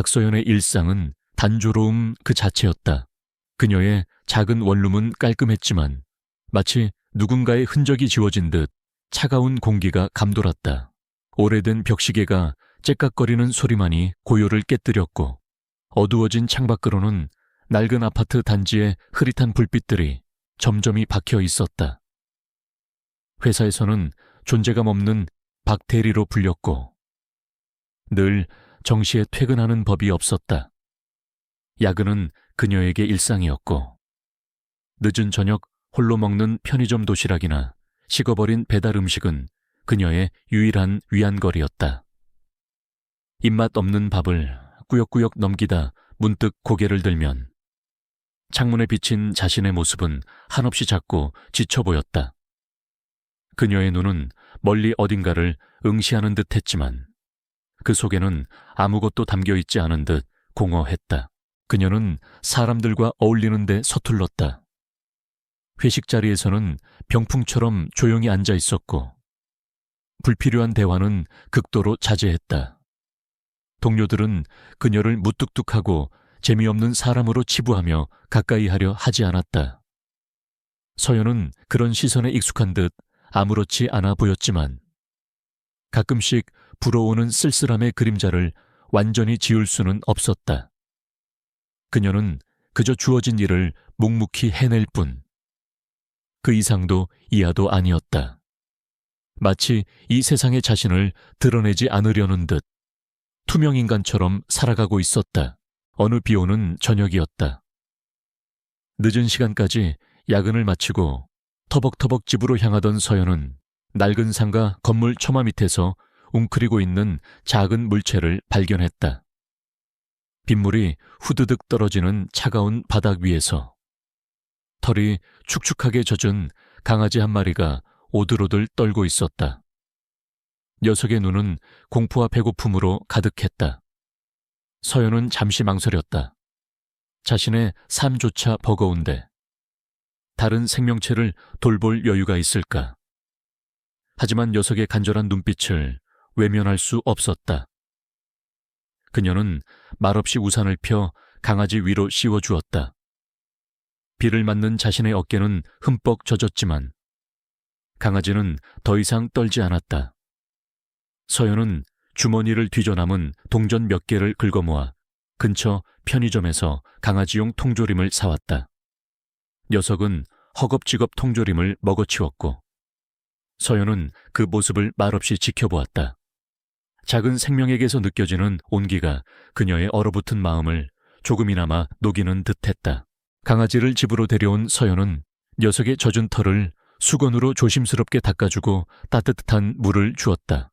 박서연의 일상은 단조로움 그 자체였다. 그녀의 작은 원룸은 깔끔했지만 마치 누군가의 흔적이 지워진 듯 차가운 공기가 감돌았다. 오래된 벽시계가 째깍거리는 소리만이 고요를 깨뜨렸고 어두워진 창밖으로는 낡은 아파트 단지의 흐릿한 불빛들이 점점이 박혀 있었다. 회사에서는 존재감 없는 박 대리로 불렸고 늘 정시에 퇴근하는 법이 없었다. 야근은 그녀에게 일상이었고 늦은 저녁 홀로 먹는 편의점 도시락이나 식어버린 배달 음식은 그녀의 유일한 위안거리였다. 입맛 없는 밥을 꾸역꾸역 넘기다 문득 고개를 들면 창문에 비친 자신의 모습은 한없이 작고 지쳐 보였다. 그녀의 눈은 멀리 어딘가를 응시하는 듯 했지만 그 속에는 아무것도 담겨있지 않은 듯 공허했다. 그녀는 사람들과 어울리는데 서툴렀다. 회식 자리에서는 병풍처럼 조용히 앉아 있었고 불필요한 대화는 극도로 자제했다. 동료들은 그녀를 무뚝뚝하고 재미없는 사람으로 치부하며 가까이 하려 하지 않았다. 서연은 그런 시선에 익숙한 듯 아무렇지 않아 보였지만 가끔씩 불어오는 쓸쓸함의 그림자를 완전히 지울 수는 없었다. 그녀는 그저 주어진 일을 묵묵히 해낼 뿐 그 이상도 이하도 아니었다. 마치 이 세상의 자신을 드러내지 않으려는 듯 투명인간처럼 살아가고 있었다. 어느 비오는 저녁이었다. 늦은 시간까지 야근을 마치고 터벅터벅 집으로 향하던 서연은 낡은 상가 건물 처마 밑에서 웅크리고 있는 작은 물체를 발견했다. 빗물이 후드득 떨어지는 차가운 바닥 위에서 털이 축축하게 젖은 강아지 한 마리가 오들오들 떨고 있었다. 녀석의 눈은 공포와 배고픔으로 가득했다. 서연은 잠시 망설였다. 자신의 삶조차 버거운데 다른 생명체를 돌볼 여유가 있을까? 하지만 녀석의 간절한 눈빛을 외면할 수 없었다. 그녀는 말없이 우산을 펴 강아지 위로 씌워주었다. 비를 맞는 자신의 어깨는 흠뻑 젖었지만 강아지는 더 이상 떨지 않았다. 서연은 주머니를 뒤져 남은 동전 몇 개를 긁어모아 근처 편의점에서 강아지용 통조림을 사왔다. 녀석은 허겁지겁 통조림을 먹어치웠고 서연은 그 모습을 말없이 지켜보았다. 작은 생명에게서 느껴지는 온기가 그녀의 얼어붙은 마음을 조금이나마 녹이는 듯했다. 강아지를 집으로 데려온 서연은 녀석의 젖은 털을 수건으로 조심스럽게 닦아주고 따뜻한 물을 주었다.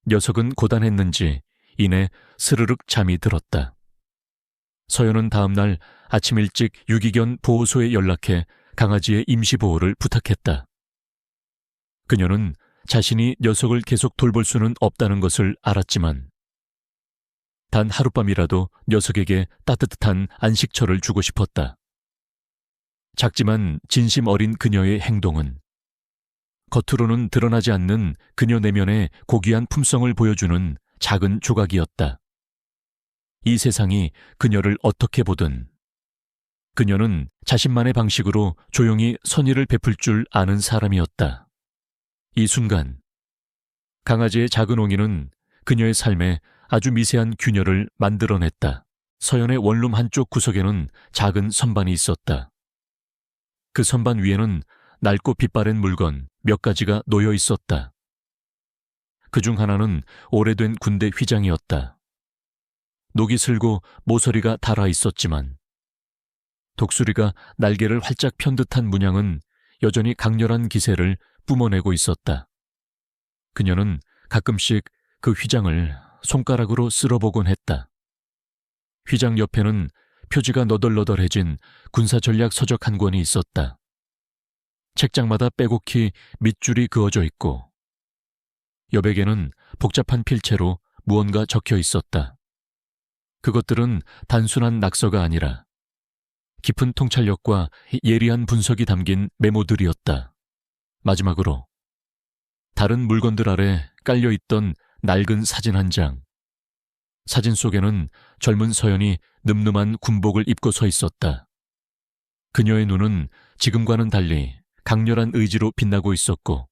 녀석은 고단했는지 이내 스르륵 잠이 들었다. 서연은 다음 날 아침 일찍 유기견 보호소에 연락해 강아지의 임시보호를 부탁했다. 그녀는 자신이 녀석을 계속 돌볼 수는 없다는 것을 알았지만 단 하룻밤이라도 녀석에게 따뜻한 안식처를 주고 싶었다. 작지만 진심 어린 그녀의 행동은 겉으로는 드러나지 않는 그녀 내면의 고귀한 품성을 보여주는 작은 조각이었다. 이 세상이 그녀를 어떻게 보든 그녀는 자신만의 방식으로 조용히 선의를 베풀 줄 아는 사람이었다. 이 순간 강아지의 작은 옹이는 그녀의 삶에 아주 미세한 균열을 만들어냈다. 서연의 원룸 한쪽 구석에는 작은 선반이 있었다. 그 선반 위에는 낡고 빛바랜 물건 몇 가지가 놓여 있었다. 그중 하나는 오래된 군대 휘장이었다. 녹이 슬고 모서리가 닳아 있었지만 독수리가 날개를 활짝 편 듯한 문양은 여전히 강렬한 기세를 뿜어내고 있었다. 그녀는 가끔씩 그 휘장을 손가락으로 쓸어보곤 했다. 휘장 옆에는 표지가 너덜너덜해진 군사전략 서적 한 권이 있었다. 책장마다 빼곡히 밑줄이 그어져 있고 여백에는 복잡한 필체로 무언가 적혀 있었다. 그것들은 단순한 낙서가 아니라 깊은 통찰력과 예리한 분석이 담긴 메모들이었다. 마지막으로 다른 물건들 아래 깔려있던 낡은 사진 한 장. 사진 속에는 젊은 서연이 늠름한 군복을 입고 서 있었다. 그녀의 눈은 지금과는 달리 강렬한 의지로 빛나고 있었고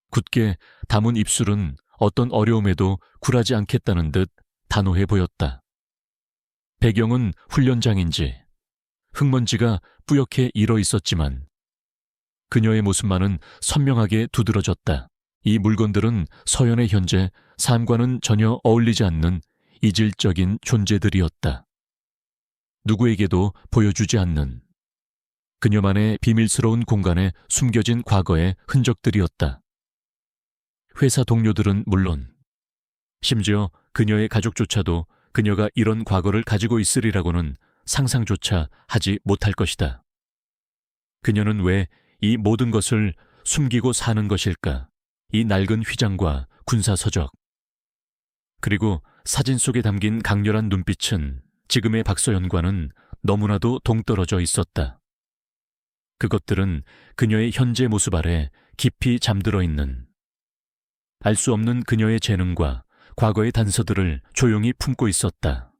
굳게 다문 입술은 어떤 어려움에도 굴하지 않겠다는 듯 단호해 보였다. 배경은 훈련장인지 흙먼지가 뿌옇게 일어 있었지만 그녀의 모습만은 선명하게 두드러졌다. 이 물건들은 서연의 현재 삶과는 전혀 어울리지 않는 이질적인 존재들이었다. 누구에게도 보여주지 않는 그녀만의 비밀스러운 공간에 숨겨진 과거의 흔적들이었다. 회사 동료들은 물론 심지어 그녀의 가족조차도 그녀가 이런 과거를 가지고 있으리라고는 상상조차 하지 못할 것이다. 그녀는 왜 이 모든 것을 숨기고 사는 것일까? 이 낡은 휘장과 군사서적, 그리고 사진 속에 담긴 강렬한 눈빛은 지금의 박서연과는 너무나도 동떨어져 있었다. 그것들은 그녀의 현재 모습 아래 깊이 잠들어 있는 알 수 없는 그녀의 재능과 과거의 단서들을 조용히 품고 있었다.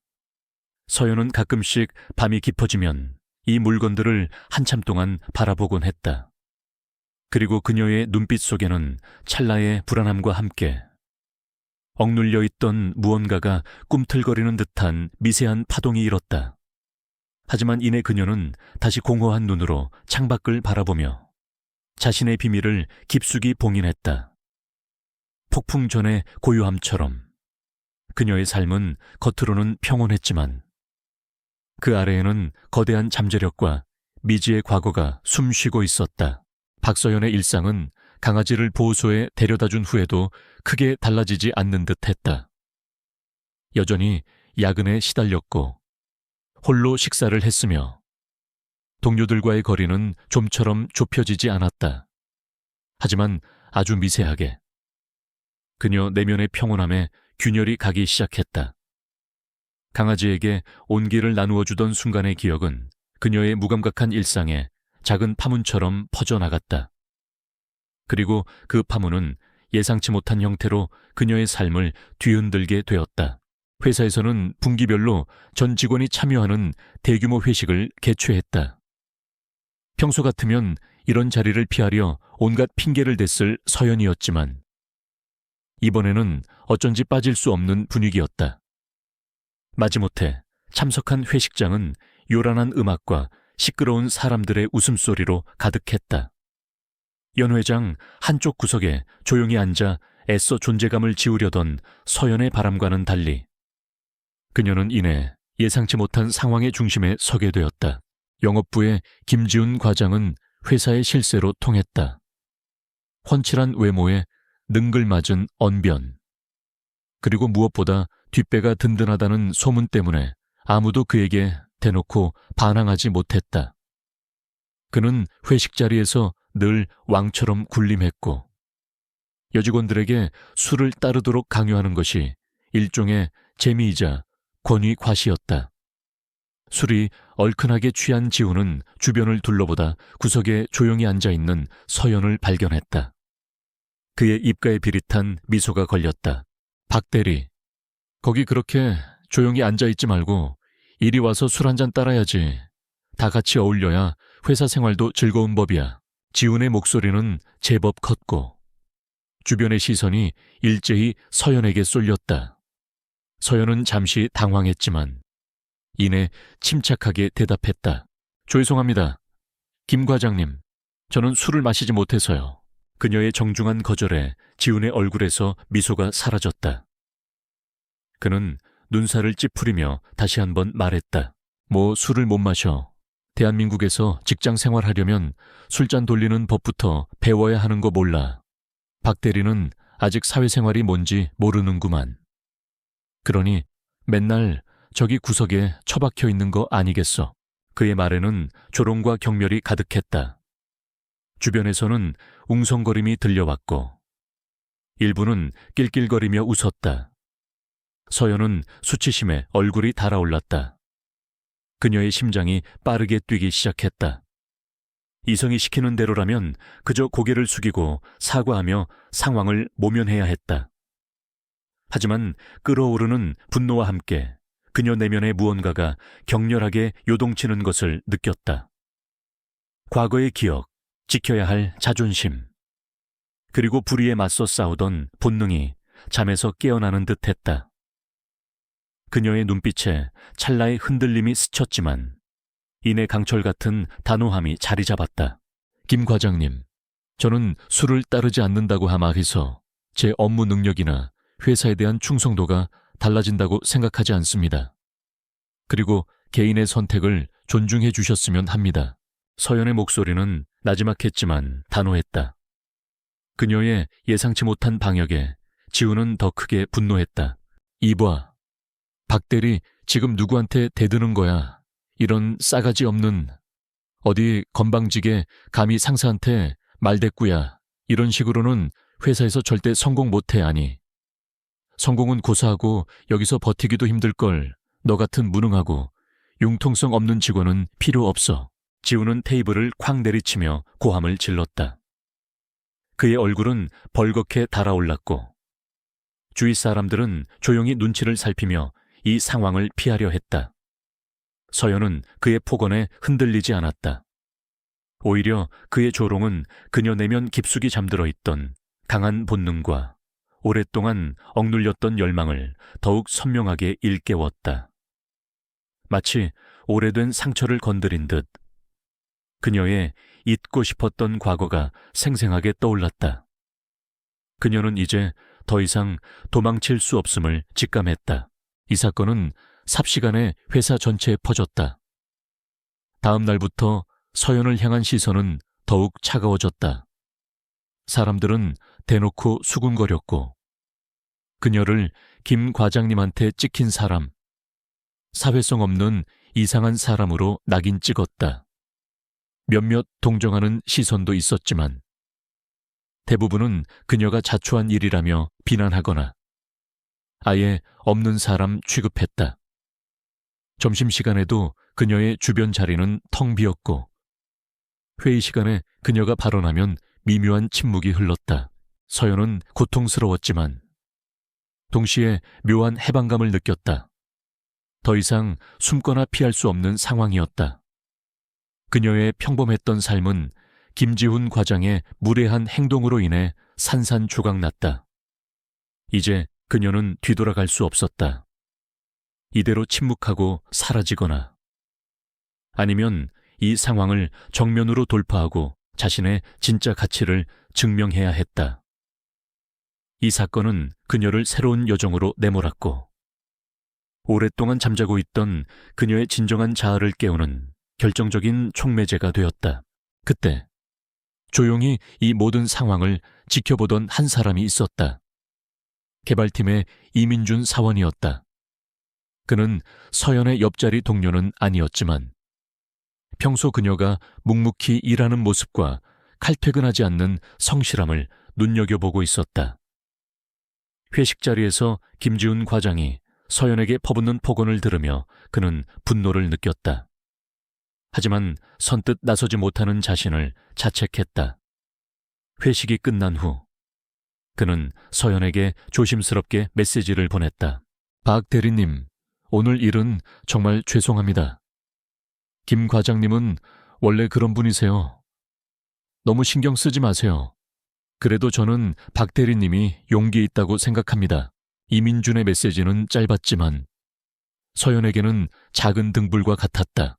서연은 가끔씩 밤이 깊어지면 이 물건들을 한참 동안 바라보곤 했다. 그리고 그녀의 눈빛 속에는 찰나의 불안함과 함께 억눌려 있던 무언가가 꿈틀거리는 듯한 미세한 파동이 일었다. 하지만 이내 그녀는 다시 공허한 눈으로 창밖을 바라보며 자신의 비밀을 깊숙이 봉인했다. 폭풍 전의 고요함처럼 그녀의 삶은 겉으로는 평온했지만 그 아래에는 거대한 잠재력과 미지의 과거가 숨쉬고 있었다. 박서연의 일상은 강아지를 보호소에 데려다준 후에도 크게 달라지지 않는 듯했다. 여전히 야근에 시달렸고 홀로 식사를 했으며 동료들과의 거리는 좀처럼 좁혀지지 않았다. 하지만 아주 미세하게 그녀 내면의 평온함에 균열이 가기 시작했다. 강아지에게 온기를 나누어 주던 순간의 기억은 그녀의 무감각한 일상에 작은 파문처럼 퍼져나갔다. 그리고 그 파문은 예상치 못한 형태로 그녀의 삶을 뒤흔들게 되었다. 회사에서는 분기별로 전 직원이 참여하는 대규모 회식을 개최했다. 평소 같으면 이런 자리를 피하려 온갖 핑계를 댔을 서연이었지만 이번에는 어쩐지 빠질 수 없는 분위기였다. 마지못해 참석한 회식장은 요란한 음악과 시끄러운 사람들의 웃음소리로 가득했다. 연 회장 한쪽 구석에 조용히 앉아 애써 존재감을 지우려던 서연의 바람과는 달리 그녀는 이내 예상치 못한 상황의 중심에 서게 되었다. 영업부의 김지훈 과장은 회사의 실세로 통했다. 훤칠한 외모에 능글맞은 언변, 그리고 무엇보다 뒷배가 든든하다는 소문 때문에 아무도 그에게 대놓고 반항하지 못했다. 그는 회식 자리에서 늘 왕처럼 군림했고 여직원들에게 술을 따르도록 강요하는 것이 일종의 재미이자 권위 과시였다. 술이 얼큰하게 취한 지훈은 주변을 둘러보다 구석에 조용히 앉아있는 서연을 발견했다. 그의 입가에 비릿한 미소가 걸렸다. 박 대리, 거기 그렇게 조용히 앉아있지 말고 이리 와서 술 한잔 따라야지. 다 같이 어울려야 회사 생활도 즐거운 법이야. 지훈의 목소리는 제법 컸고 주변의 시선이 일제히 서연에게 쏠렸다. 서연은 잠시 당황했지만 이내 침착하게 대답했다. 죄송합니다. 김 과장님, 저는 술을 마시지 못해서요. 그녀의 정중한 거절에 지훈의 얼굴에서 미소가 사라졌다. 그는 눈살을 찌푸리며 다시 한번 말했다. 뭐 술을 못 마셔. 대한민국에서 직장 생활하려면 술잔 돌리는 법부터 배워야 하는 거 몰라. 박 대리는 아직 사회생활이 뭔지 모르는구만. 그러니 맨날 저기 구석에 처박혀 있는 거 아니겠어. 그의 말에는 조롱과 경멸이 가득했다. 주변에서는 웅성거림이 들려왔고 일부는 낄낄거리며 웃었다. 서연은 수치심에 얼굴이 달아올랐다. 그녀의 심장이 빠르게 뛰기 시작했다. 이성이 시키는 대로라면 그저 고개를 숙이고 사과하며 상황을 모면해야 했다. 하지만 끓어오르는 분노와 함께 그녀 내면의 무언가가 격렬하게 요동치는 것을 느꼈다. 과거의 기억, 지켜야 할 자존심, 그리고 불의에 맞서 싸우던 본능이 잠에서 깨어나는 듯했다. 그녀의 눈빛에 찰나의 흔들림이 스쳤지만 이내 강철 같은 단호함이 자리 잡았다. 김 과장님, 저는 술을 따르지 않는다고 하마해서 제 업무 능력이나 회사에 대한 충성도가 달라진다고 생각하지 않습니다. 그리고 개인의 선택을 존중해 주셨으면 합니다. 서연의 목소리는 나지막했지만 단호했다. 그녀의 예상치 못한 방역에 지우는 더 크게 분노했다. 이봐, 박 대리 지금 누구한테 대드는 거야? 이런 싸가지 없는, 어디 건방지게 감히 상사한테 말대꾸야. 이런 식으로는 회사에서 절대 성공 못해. 아니, 성공은 고사하고 여기서 버티기도 힘들걸. 너 같은 무능하고 융통성 없는 직원은 필요 없어. 지우는 테이블을 쾅 내리치며 고함을 질렀다. 그의 얼굴은 벌겋게 달아올랐고 주위 사람들은 조용히 눈치를 살피며 이 상황을 피하려 했다. 서연은 그의 폭언에 흔들리지 않았다. 오히려 그의 조롱은 그녀 내면 깊숙이 잠들어 있던 강한 본능과 오랫동안 억눌렸던 열망을 더욱 선명하게 일깨웠다. 마치 오래된 상처를 건드린 듯 그녀의 잊고 싶었던 과거가 생생하게 떠올랐다. 그녀는 이제 더 이상 도망칠 수 없음을 직감했다. 이 사건은 삽시간에 회사 전체에 퍼졌다. 다음 날부터 서연을 향한 시선은 더욱 차가워졌다. 사람들은 대놓고 수군거렸고 그녀를 김 과장님한테 찍힌 사람, 사회성 없는 이상한 사람으로 낙인 찍었다. 몇몇 동정하는 시선도 있었지만 대부분은 그녀가 자초한 일이라며 비난하거나 아예 없는 사람 취급했다. 점심시간에도 그녀의 주변 자리는 텅 비었고 회의 시간에 그녀가 발언하면 미묘한 침묵이 흘렀다. 서연은 고통스러웠지만 동시에 묘한 해방감을 느꼈다. 더 이상 숨거나 피할 수 없는 상황이었다. 그녀의 평범했던 삶은 김지훈 과장의 무례한 행동으로 인해 산산조각났다. 이제 그녀는 뒤돌아갈 수 없었다. 이대로 침묵하고 사라지거나 아니면 이 상황을 정면으로 돌파하고 자신의 진짜 가치를 증명해야 했다. 이 사건은 그녀를 새로운 여정으로 내몰았고 오랫동안 잠자고 있던 그녀의 진정한 자아를 깨우는 결정적인 촉매제가 되었다. 그때 조용히 이 모든 상황을 지켜보던 한 사람이 있었다. 개발팀의 이민준 사원이었다. 그는 서연의 옆자리 동료는 아니었지만 평소 그녀가 묵묵히 일하는 모습과 칼퇴근하지 않는 성실함을 눈여겨보고 있었다. 회식 자리에서 김지훈 과장이 서연에게 퍼붓는 폭언을 들으며 그는 분노를 느꼈다. 하지만 선뜻 나서지 못하는 자신을 자책했다. 회식이 끝난 후 그는 서연에게 조심스럽게 메시지를 보냈다. 박 대리님, 오늘 일은 정말 죄송합니다. 김 과장님은 원래 그런 분이세요. 너무 신경 쓰지 마세요. 그래도 저는 박 대리님이 용기 있다고 생각합니다. 이민준의 메시지는 짧았지만 서연에게는 작은 등불과 같았다.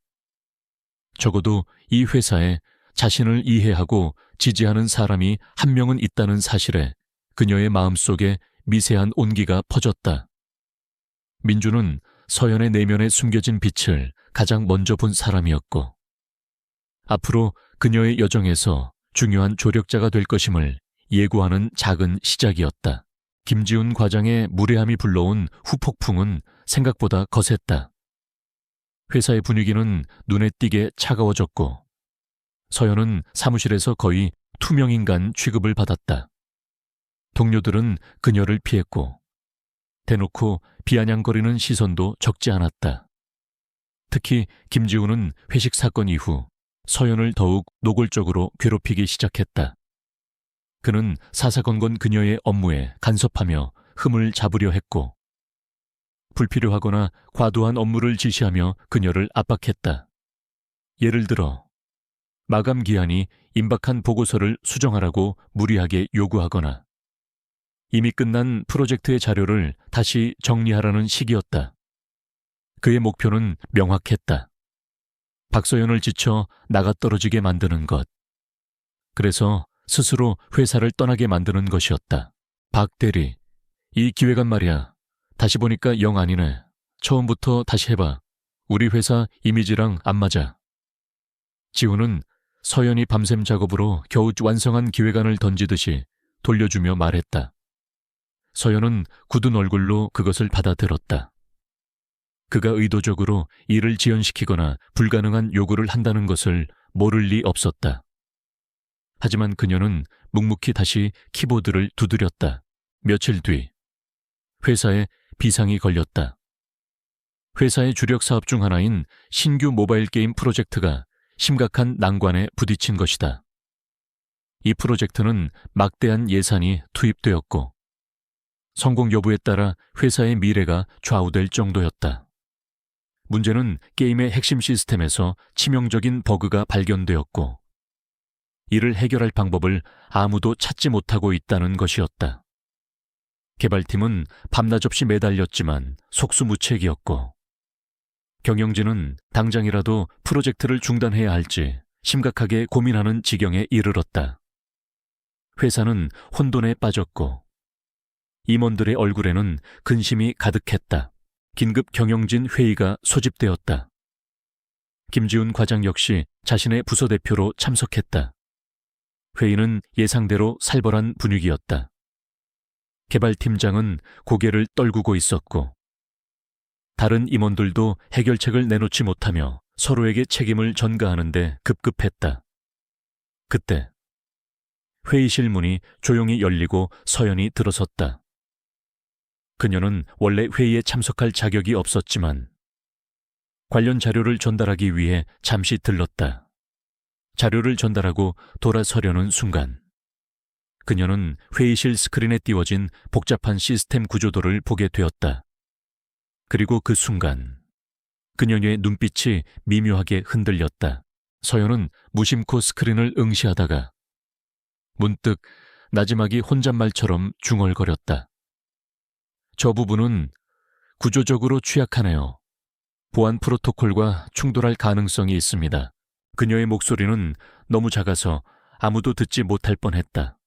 적어도 이 회사에 자신을 이해하고 지지하는 사람이 한 명은 있다는 사실에 그녀의 마음속에 미세한 온기가 퍼졌다. 민주는 서연의 내면에 숨겨진 빛을 가장 먼저 본 사람이었고 앞으로 그녀의 여정에서 중요한 조력자가 될 것임을 예고하는 작은 시작이었다. 김지훈 과장의 무례함이 불러온 후폭풍은 생각보다 거셌다. 회사의 분위기는 눈에 띄게 차가워졌고 서연은 사무실에서 거의 투명인간 취급을 받았다. 동료들은 그녀를 피했고 대놓고 비아냥거리는 시선도 적지 않았다. 특히 김지훈은 회식 사건 이후 서연을 더욱 노골적으로 괴롭히기 시작했다. 그는 사사건건 그녀의 업무에 간섭하며 흠을 잡으려 했고, 불필요하거나 과도한 업무를 지시하며 그녀를 압박했다. 예를 들어 마감 기한이 임박한 보고서를 수정하라고 무리하게 요구하거나 이미 끝난 프로젝트의 자료를 다시 정리하라는 식이었다. 그의 목표는 명확했다. 박서연을 지쳐 나가떨어지게 만드는 것. 그래서 스스로 회사를 떠나게 만드는 것이었다. 박 대리, 이 기획안 말이야. 다시 보니까 영 아니네. 처음부터 다시 해봐. 우리 회사 이미지랑 안 맞아. 지훈은 서연이 밤샘 작업으로 겨우 완성한 기획안을 던지듯이 돌려주며 말했다. 서연은 굳은 얼굴로 그것을 받아들었다. 그가 의도적으로 일을 지연시키거나 불가능한 요구를 한다는 것을 모를 리 없었다. 하지만 그녀는 묵묵히 다시 키보드를 두드렸다. 며칠 뒤 회사에 비상이 걸렸다. 회사의 주력 사업 중 하나인 신규 모바일 게임 프로젝트가 심각한 난관에 부딪힌 것이다. 이 프로젝트는 막대한 예산이 투입되었고 성공 여부에 따라 회사의 미래가 좌우될 정도였다. 문제는 게임의 핵심 시스템에서 치명적인 버그가 발견되었고 이를 해결할 방법을 아무도 찾지 못하고 있다는 것이었다. 개발팀은 밤낮없이 매달렸지만 속수무책이었고 경영진은 당장이라도 프로젝트를 중단해야 할지 심각하게 고민하는 지경에 이르렀다. 회사는 혼돈에 빠졌고 임원들의 얼굴에는 근심이 가득했다. 긴급 경영진 회의가 소집되었다. 김지훈 과장 역시 자신의 부서 대표로 참석했다. 회의는 예상대로 살벌한 분위기였다. 개발팀장은 고개를 떨구고 있었고 다른 임원들도 해결책을 내놓지 못하며 서로에게 책임을 전가하는 데 급급했다. 그때 회의실 문이 조용히 열리고 서연이 들어섰다. 그녀는 원래 회의에 참석할 자격이 없었지만 관련 자료를 전달하기 위해 잠시 들렀다. 자료를 전달하고 돌아서려는 순간 그녀는 회의실 스크린에 띄워진 복잡한 시스템 구조도를 보게 되었다. 그리고 그 순간 그녀의 눈빛이 미묘하게 흔들렸다. 서연은 무심코 스크린을 응시하다가 문득 나지막이 혼잣말처럼 중얼거렸다. 저 부분은 구조적으로 취약하네요. 보안 프로토콜과 충돌할 가능성이 있습니다. 그녀의 목소리는 너무 작아서 아무도 듣지 못할 뻔했다.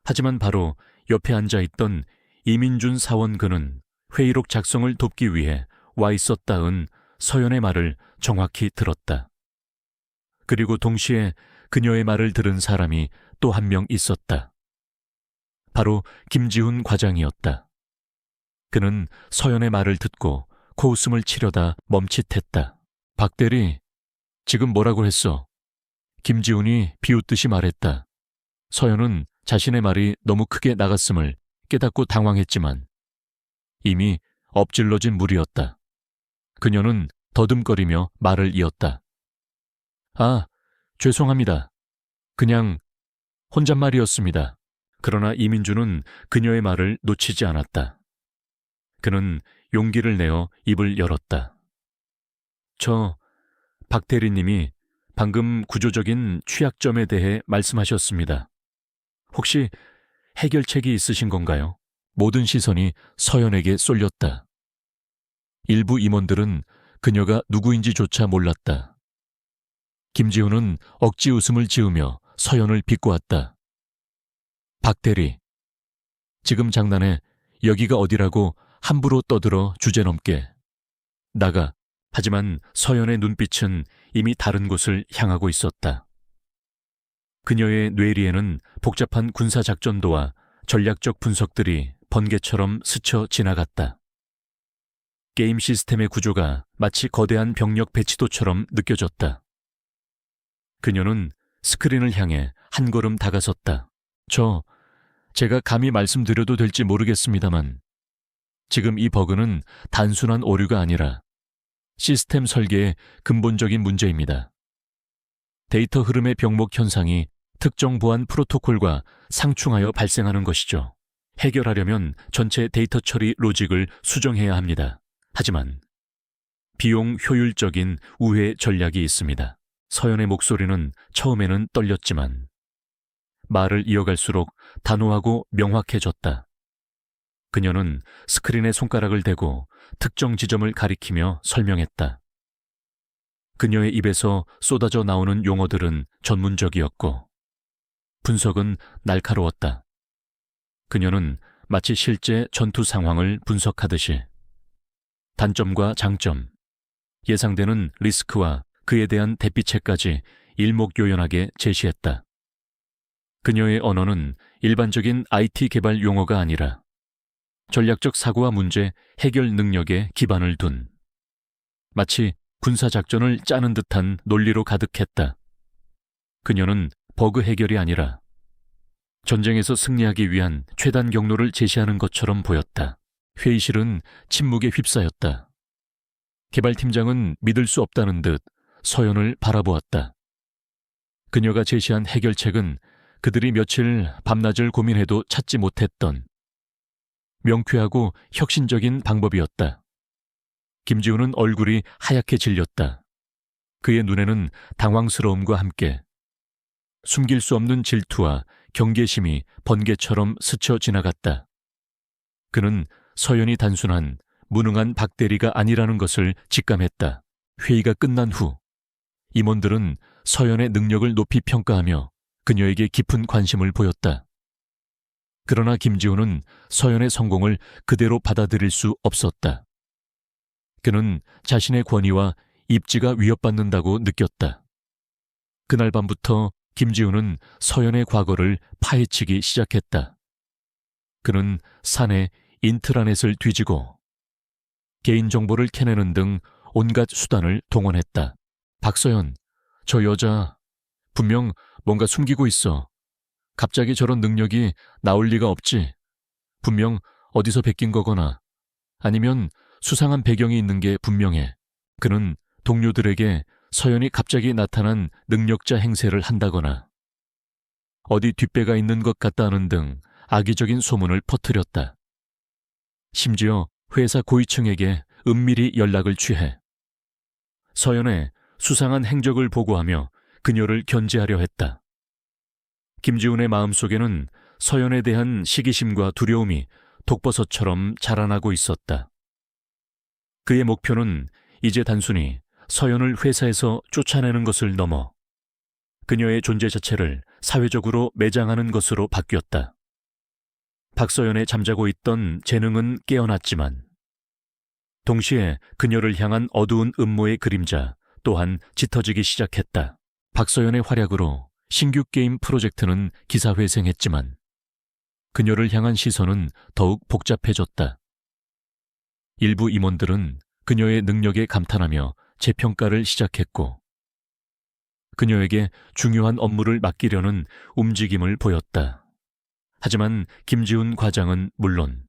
하지만 바로 옆에 앉아있던 이민준 사원그는 회의록 작성을 돕기 위해 와 있었다은 서연의 말을 정확히 들었다. 그리고 동시에 그녀의 말을 들은 사람이 또 한 명 있었다. 바로 김지훈 과장이었다. 그는 서연의 말을 듣고 코웃음을 치려다 멈칫했다. 박 대리, 지금 뭐라고 했어? 김지훈이 비웃듯이 말했다. 서연은 자신의 말이 너무 크게 나갔음을 깨닫고 당황했지만 이미 엎질러진 물이었다. 그녀는 더듬거리며 말을 이었다. 아, 죄송합니다. 그냥 혼잣말이었습니다. 그러나 이민주는 그녀의 말을 놓치지 않았다. 그는 용기를 내어 입을 열었다. 박 대리님이 방금 구조적인 취약점에 대해 말씀하셨습니다. 혹시 해결책이 있으신 건가요? 모든 시선이 서연에게 쏠렸다. 일부 임원들은 그녀가 누구인지조차 몰랐다. 김지훈은 억지 웃음을 지으며 서연을 비꼬았다. 박 대리, 지금 장난해. 여기가 어디라고 함부로 떠들어 주제넘게. 나가. 하지만 서연의 눈빛은 이미 다른 곳을 향하고 있었다. 그녀의 뇌리에는 복잡한 군사작전도와 전략적 분석들이 번개처럼 스쳐 지나갔다. 게임 시스템의 구조가 마치 거대한 병력 배치도처럼 느껴졌다. 그녀는 스크린을 향해 한 걸음 다가섰다. 제가 감히 말씀드려도 될지 모르겠습니다만 지금 이 버그는 단순한 오류가 아니라 시스템 설계의 근본적인 문제입니다. 데이터 흐름의 병목 현상이 특정 보안 프로토콜과 상충하여 발생하는 것이죠. 해결하려면 전체 데이터 처리 로직을 수정해야 합니다. 하지만 비용 효율적인 우회 전략이 있습니다. 서연의 목소리는 처음에는 떨렸지만 말을 이어갈수록 단호하고 명확해졌다. 그녀는 스크린에 손가락을 대고 특정 지점을 가리키며 설명했다. 그녀의 입에서 쏟아져 나오는 용어들은 전문적이었고 분석은 날카로웠다. 그녀는 마치 실제 전투 상황을 분석하듯이 단점과 장점, 예상되는 리스크와 그에 대한 대피책까지 일목요연하게 제시했다. 그녀의 언어는 일반적인 IT 개발 용어가 아니라 전략적 사고와 문제 해결 능력에 기반을 둔 마치 군사작전을 짜는 듯한 논리로 가득했다. 그녀는 버그 해결이 아니라 전쟁에서 승리하기 위한 최단 경로를 제시하는 것처럼 보였다. 회의실은 침묵에 휩싸였다. 개발팀장은 믿을 수 없다는 듯 서연을 바라보았다. 그녀가 제시한 해결책은 그들이 며칠 밤낮을 고민해도 찾지 못했던 명쾌하고 혁신적인 방법이었다. 김지우는 얼굴이 하얗게 질렸다. 그의 눈에는 당황스러움과 함께 숨길 수 없는 질투와 경계심이 번개처럼 스쳐 지나갔다. 그는 서연이 단순한 무능한 박대리가 아니라는 것을 직감했다. 회의가 끝난 후 임원들은 서연의 능력을 높이 평가하며 그녀에게 깊은 관심을 보였다. 그러나 김지우는 서연의 성공을 그대로 받아들일 수 없었다. 그는 자신의 권위와 입지가 위협받는다고 느꼈다. 그날 밤부터 김지우는 서연의 과거를 파헤치기 시작했다. 그는 사내 인트라넷을 뒤지고 개인정보를 캐내는 등 온갖 수단을 동원했다. 박서연, 저 여자 분명 뭔가 숨기고 있어. 갑자기 저런 능력이 나올 리가 없지. 분명 어디서 베낀 거거나 아니면 수상한 배경이 있는 게 분명해. 그는 동료들에게 서연이 갑자기 나타난 능력자 행세를 한다거나 어디 뒷배가 있는 것 같다는 등 악의적인 소문을 퍼뜨렸다. 심지어 회사 고위층에게 은밀히 연락을 취해 서연의 수상한 행적을 보고하며 그녀를 견제하려 했다. 김지훈의 마음속에는 서연에 대한 시기심과 두려움이 독버섯처럼 자라나고 있었다. 그의 목표는 이제 단순히 서연을 회사에서 쫓아내는 것을 넘어 그녀의 존재 자체를 사회적으로 매장하는 것으로 바뀌었다. 박서연의 잠자고 있던 재능은 깨어났지만 동시에 그녀를 향한 어두운 음모의 그림자 또한 짙어지기 시작했다. 박서연의 활약으로 신규 게임 프로젝트는 기사회생했지만 그녀를 향한 시선은 더욱 복잡해졌다. 일부 임원들은 그녀의 능력에 감탄하며 재평가를 시작했고 그녀에게 중요한 업무를 맡기려는 움직임을 보였다. 하지만 김지훈 과장은 물론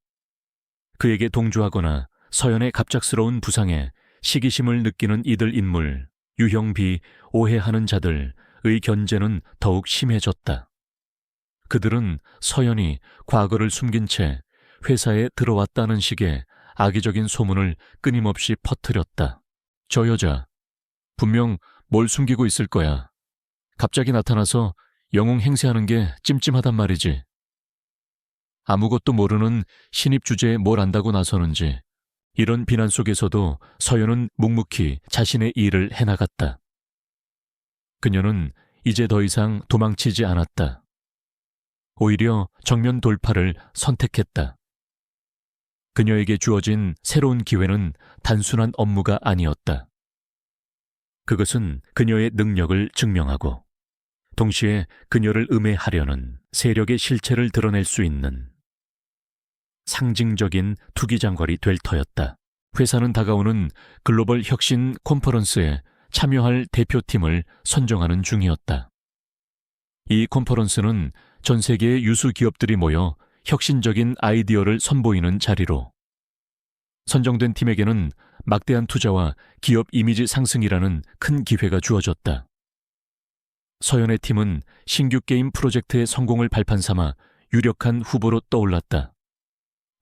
그에게 동조하거나 서연의 갑작스러운 부상에 시기심을 느끼는 이들 인물, 유형비, 오해하는 자들의 견제는 더욱 심해졌다. 그들은 서연이 과거를 숨긴 채 회사에 들어왔다는 식의 악의적인 소문을 끊임없이 퍼뜨렸다. 저 여자, 분명 뭘 숨기고 있을 거야. 갑자기 나타나서 영웅 행세하는 게 찜찜하단 말이지. 아무것도 모르는 신입 주제에 뭘 안다고 나서는지. 이런 비난 속에서도 서연은 묵묵히 자신의 일을 해나갔다. 그녀는 이제 더 이상 도망치지 않았다. 오히려 정면 돌파를 선택했다. 그녀에게 주어진 새로운 기회는 단순한 업무가 아니었다. 그것은 그녀의 능력을 증명하고 동시에 그녀를 음해하려는 세력의 실체를 드러낼 수 있는 상징적인 투기장거리 될 터였다. 회사는 다가오는 글로벌 혁신 컨퍼런스에 참여할 대표팀을 선정하는 중이었다. 이 컨퍼런스는 전 세계의 유수 기업들이 모여 혁신적인 아이디어를 선보이는 자리로 선정된 팀에게는 막대한 투자와 기업 이미지 상승이라는 큰 기회가 주어졌다. 서연의 팀은 신규 게임 프로젝트의 성공을 발판 삼아 유력한 후보로 떠올랐다.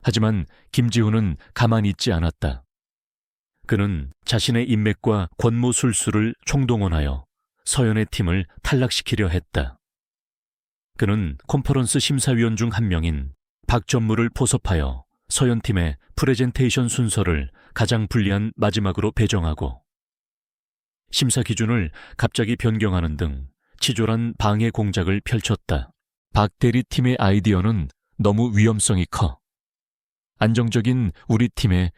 하지만 김지훈은 가만히 있지 않았다. 그는 자신의 인맥과 권모술수를 총동원하여 서연의 팀을 탈락시키려 했다. 그는 컨퍼런스 심사위원 중 한 명인 박전무를 포섭하여 서연팀의 프레젠테이션 순서를 가장 불리한 마지막으로 배정하고 심사 기준을 갑자기 변경하는 등 치졸한 방해 공작을 펼쳤다. 박 대리 팀의 아이디어는 너무 위험성이 커. 안정적인 우리 팀의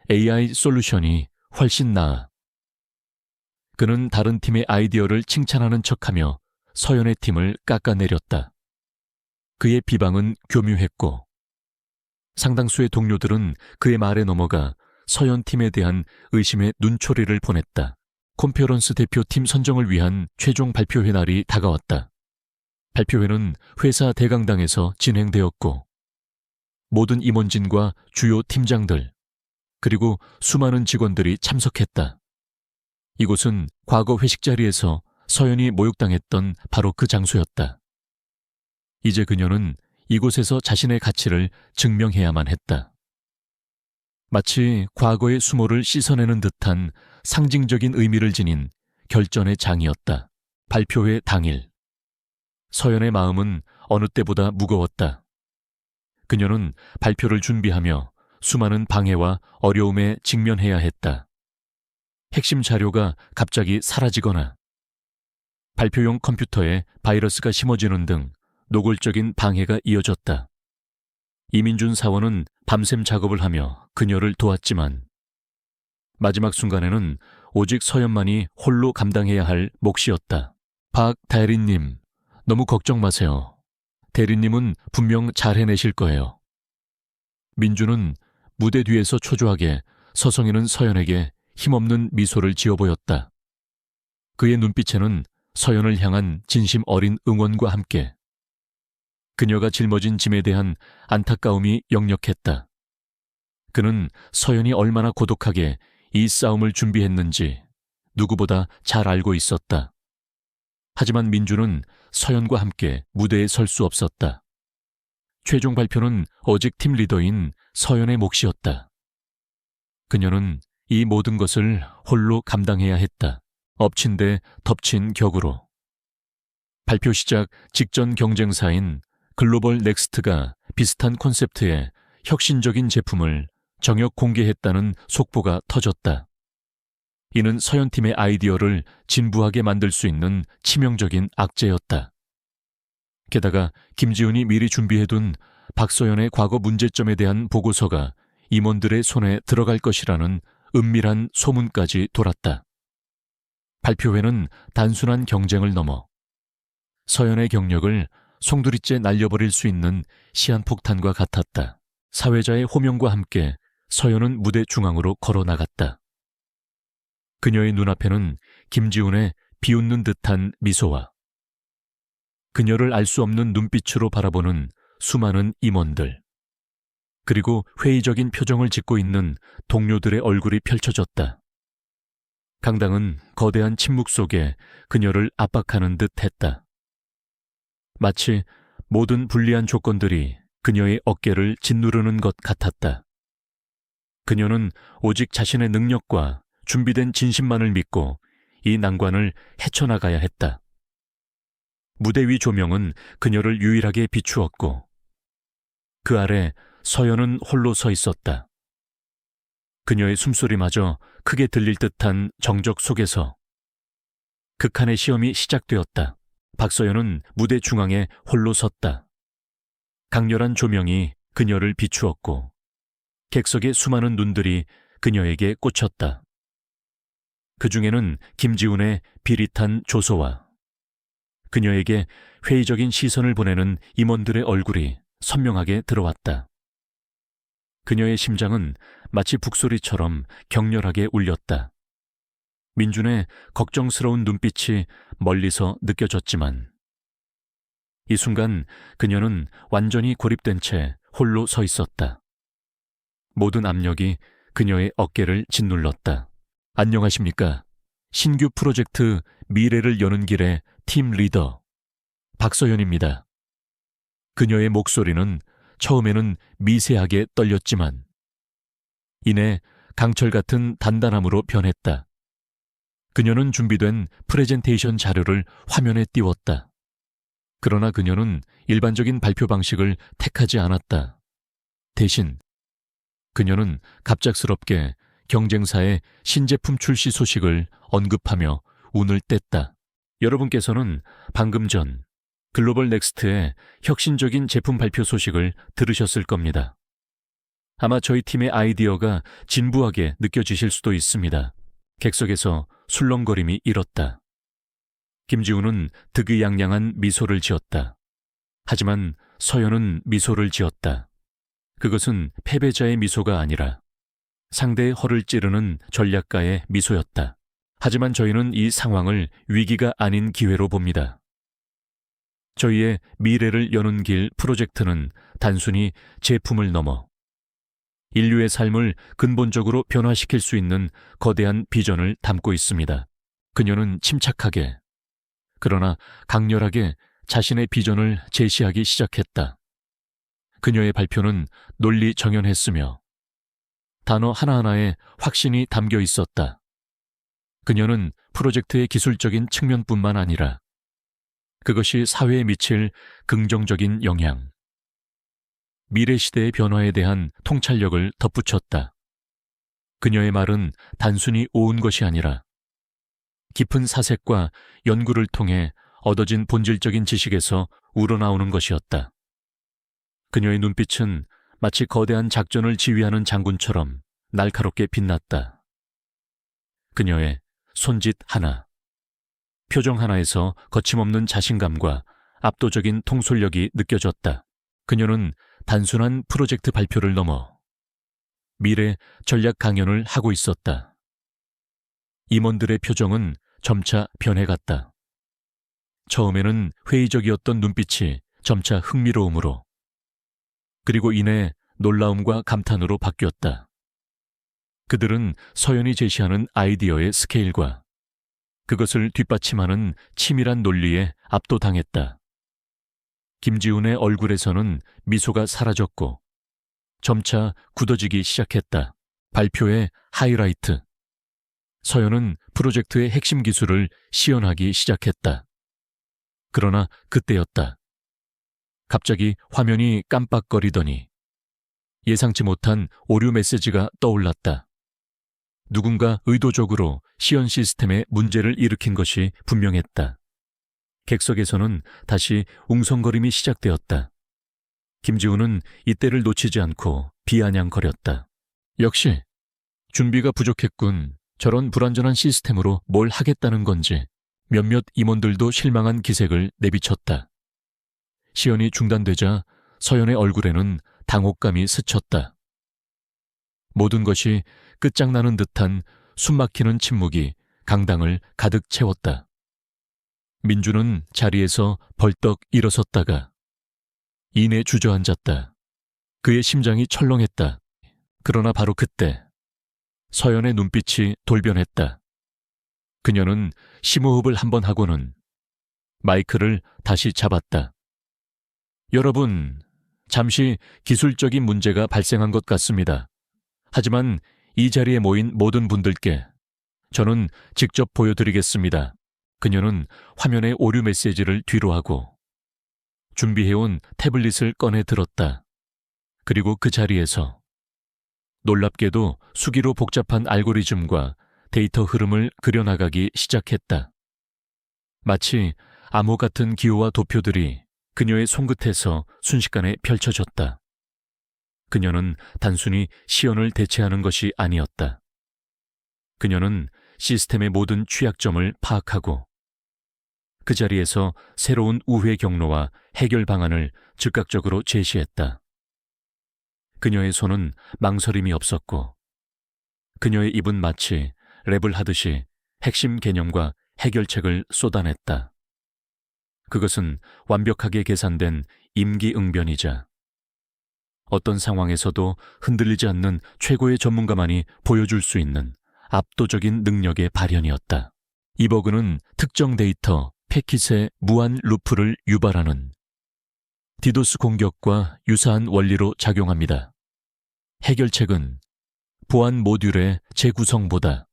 AI 솔루션이 훨씬 나아. 그는 다른 팀의 아이디어를 칭찬하는 척하며 서연의 팀을 깎아내렸다. 그의 비방은 교묘했고 상당수의 동료들은 그의 말에 넘어가 서연 팀에 대한 의심의 눈초리를 보냈다. 컨퍼런스 대표팀 선정을 위한 최종 발표회 날이 다가왔다. 발표회는 회사 대강당에서 진행되었고 모든 임원진과 주요 팀장들 그리고 수많은 직원들이 참석했다. 이곳은 과거 회식 자리에서 서연이 모욕당했던 바로 그 장소였다. 이제 그녀는 이곳에서 자신의 가치를 증명해야만 했다. 마치 과거의 수모를 씻어내는 듯한 상징적인 의미를 지닌 결전의 장이었다. 발표회 당일 서연의 마음은 어느 때보다 무거웠다. 그녀는 발표를 준비하며 수많은 방해와 어려움에 직면해야 했다. 핵심 자료가 갑자기 사라지거나 발표용 컴퓨터에 바이러스가 심어지는 등 노골적인 방해가 이어졌다. 이민준 사원은 밤샘 작업을 하며 그녀를 도왔지만 마지막 순간에는 오직 서연만이 홀로 감당해야 할 몫이었다. 박 대리님, 너무 걱정 마세요. 대리님은 분명 잘 해내실 거예요. 민주는 무대 뒤에서 초조하게 서성이는 서연에게 힘없는 미소를 지어 보였다. 그의 눈빛에는 서연을 향한 진심 어린 응원과 함께 그녀가 짊어진 짐에 대한 안타까움이 역력했다. 그는 서연이 얼마나 고독하게 이 싸움을 준비했는지 누구보다 잘 알고 있었다. 하지만 민주는 서연과 함께 무대에 설 수 없었다. 최종 발표는 오직 팀 리더인 서연의 몫이었다. 그녀는 이 모든 것을 홀로 감당해야 했다. 엎친 데 덮친 격으로. 발표 시작 직전 경쟁사인 글로벌 넥스트가 비슷한 콘셉트의 혁신적인 제품을 정역 공개했다는 속보가 터졌다. 이는 서연팀의 아이디어를 진부하게 만들 수 있는 치명적인 악재였다. 게다가 김지훈이 미리 준비해둔 박서연의 과거 문제점에 대한 보고서가 임원들의 손에 들어갈 것이라는 은밀한 소문까지 돌았다. 발표회는 단순한 경쟁을 넘어 서연의 경력을 송두리째 날려버릴 수 있는 시한폭탄과 같았다. 사회자의 호명과 함께 서연은 무대 중앙으로 걸어 나갔다. 그녀의 눈앞에는 김지훈의 비웃는 듯한 미소와 그녀를 알 수 없는 눈빛으로 바라보는 수많은 임원들, 그리고 회의적인 표정을 짓고 있는 동료들의 얼굴이 펼쳐졌다. 강당은 거대한 침묵 속에 그녀를 압박하는 듯 했다. 마치 모든 불리한 조건들이 그녀의 어깨를 짓누르는 것 같았다. 그녀는 오직 자신의 능력과 준비된 진심만을 믿고 이 난관을 헤쳐나가야 했다. 무대 위 조명은 그녀를 유일하게 비추었고 그 아래 서연은 홀로 서 있었다. 그녀의 숨소리마저 크게 들릴 듯한 정적 속에서 극한의 시험이 시작되었다. 박서연은 무대 중앙에 홀로 섰다. 강렬한 조명이 그녀를 비추었고 객석의 수많은 눈들이 그녀에게 꽂혔다. 그 중에는 김지훈의 비릿한 조소와 그녀에게 회의적인 시선을 보내는 임원들의 얼굴이 선명하게 들어왔다. 그녀의 심장은 마치 북소리처럼 격렬하게 울렸다. 민준의 걱정스러운 눈빛이 멀리서 느껴졌지만 이 순간 그녀는 완전히 고립된 채 홀로 서 있었다. 모든 압력이 그녀의 어깨를 짓눌렀다. 안녕하십니까? 신규 프로젝트 미래를 여는 길의 팀 리더 박서연입니다. 그녀의 목소리는 처음에는 미세하게 떨렸지만 이내 강철 같은 단단함으로 변했다. 그녀는 준비된 프레젠테이션 자료를 화면에 띄웠다. 그러나 그녀는 일반적인 발표 방식을 택하지 않았다. 대신 그녀는 갑작스럽게 경쟁사의 신제품 출시 소식을 언급하며 운을 뗐다. 여러분께서는 방금 전 글로벌 넥스트의 혁신적인 제품 발표 소식을 들으셨을 겁니다. 아마 저희 팀의 아이디어가 진부하게 느껴지실 수도 있습니다. 객석에서 술렁거림이 일었다. 김지우는 득의양양한 미소를 지었다. 하지만 서연은 미소를 지었다. 그것은 패배자의 미소가 아니라 상대의 허를 찌르는 전략가의 미소였다. 하지만 저희는 이 상황을 위기가 아닌 기회로 봅니다. 저희의 미래를 여는 길 프로젝트는 단순히 제품을 넘어 인류의 삶을 근본적으로 변화시킬 수 있는 거대한 비전을 담고 있습니다. 그녀는 침착하게, 그러나 강렬하게 자신의 비전을 제시하기 시작했다. 그녀의 발표는 논리 정연했으며 단어 하나하나에 확신이 담겨 있었다. 그녀는 프로젝트의 기술적인 측면뿐만 아니라 그것이 사회에 미칠 긍정적인 영향, 미래 시대의 변화에 대한 통찰력을 덧붙였다. 그녀의 말은 단순히 옳은 것이 아니라 깊은 사색과 연구를 통해 얻어진 본질적인 지식에서 우러나오는 것이었다. 그녀의 눈빛은 마치 거대한 작전을 지휘하는 장군처럼 날카롭게 빛났다. 그녀의 손짓 하나, 표정 하나에서 거침없는 자신감과 압도적인 통솔력이 느껴졌다. 그녀는 단순한 프로젝트 발표를 넘어 미래 전략 강연을 하고 있었다. 임원들의 표정은 점차 변해갔다. 처음에는 회의적이었던 눈빛이 점차 흥미로움으로, 그리고 이내 놀라움과 감탄으로 바뀌었다. 그들은 서연이 제시하는 아이디어의 스케일과 그것을 뒷받침하는 치밀한 논리에 압도당했다. 김지훈의 얼굴에서는 미소가 사라졌고 점차 굳어지기 시작했다. 발표의 하이라이트. 서연은 프로젝트의 핵심 기술을 시연하기 시작했다. 그러나 그때였다. 갑자기 화면이 깜빡거리더니 예상치 못한 오류 메시지가 떠올랐다. 누군가 의도적으로 시연 시스템에 문제를 일으킨 것이 분명했다. 객석에서는 다시 웅성거림이 시작되었다. 김지훈은 이때를 놓치지 않고 비아냥거렸다. 역시 준비가 부족했군. 저런 불완전한 시스템으로 뭘 하겠다는 건지 몇몇 임원들도 실망한 기색을 내비쳤다. 시연이 중단되자 서연의 얼굴에는 당혹감이 스쳤다. 모든 것이 끝장나는 듯한 숨막히는 침묵이 강당을 가득 채웠다. 민주는 자리에서 벌떡 일어섰다가 이내 주저앉았다. 그의 심장이 철렁했다. 그러나 바로 그때 서연의 눈빛이 돌변했다. 그녀는 심호흡을 한번 하고는 마이크를 다시 잡았다. 여러분, 잠시 기술적인 문제가 발생한 것 같습니다. 하지만 이 자리에 모인 모든 분들께 저는 직접 보여드리겠습니다. 그녀는 화면의 오류 메시지를 뒤로하고 준비해온 태블릿을 꺼내 들었다. 그리고 그 자리에서 놀랍게도 수기로 복잡한 알고리즘과 데이터 흐름을 그려나가기 시작했다. 마치 암호 같은 기호와 도표들이 그녀의 손끝에서 순식간에 펼쳐졌다. 그녀는 단순히 시연을 대체하는 것이 아니었다. 그녀는 시스템의 모든 취약점을 파악하고 그 자리에서 새로운 우회 경로와 해결 방안을 즉각적으로 제시했다. 그녀의 손은 망설임이 없었고 그녀의 입은 마치 랩을 하듯이 핵심 개념과 해결책을 쏟아냈다. 그것은 완벽하게 계산된 임기응변이자 어떤 상황에서도 흔들리지 않는 최고의 전문가만이 보여줄 수 있는 압도적인 능력의 발현이었다. 이 버그는 특정 데이터, 패킷의 무한 루프를 유발하는 디도스 공격과 유사한 원리로 작용합니다. 해결책은 보안 모듈의 재구성보다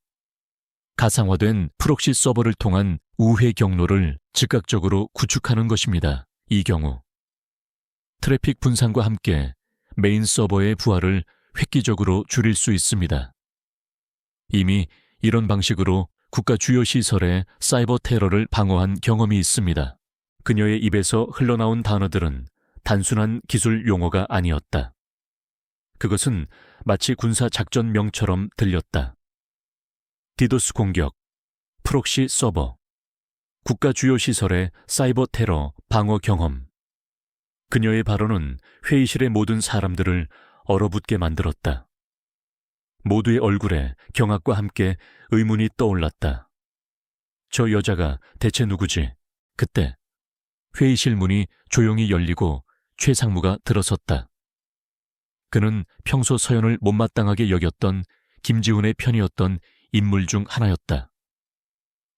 가상화된 프록시 서버를 통한 우회 경로를 즉각적으로 구축하는 것입니다. 이 경우 트래픽 분산과 함께 메인 서버의 부하를 획기적으로 줄일 수 있습니다. 이미 이런 방식으로 국가 주요 시설의 사이버 테러를 방어한 경험이 있습니다. 그녀의 입에서 흘러나온 단어들은 단순한 기술 용어가 아니었다. 그것은 마치 군사 작전명처럼 들렸다. 디도스 공격, 프록시 서버, 국가 주요 시설의 사이버 테러 방어 경험. 그녀의 발언은 회의실의 모든 사람들을 얼어붙게 만들었다. 모두의 얼굴에 경악과 함께 의문이 떠올랐다. 저 여자가 대체 누구지? 그때 회의실 문이 조용히 열리고 최 상무가 들어섰다. 그는 평소 서연을 못마땅하게 여겼던 김지훈의 편이었던 인물 중 하나였다.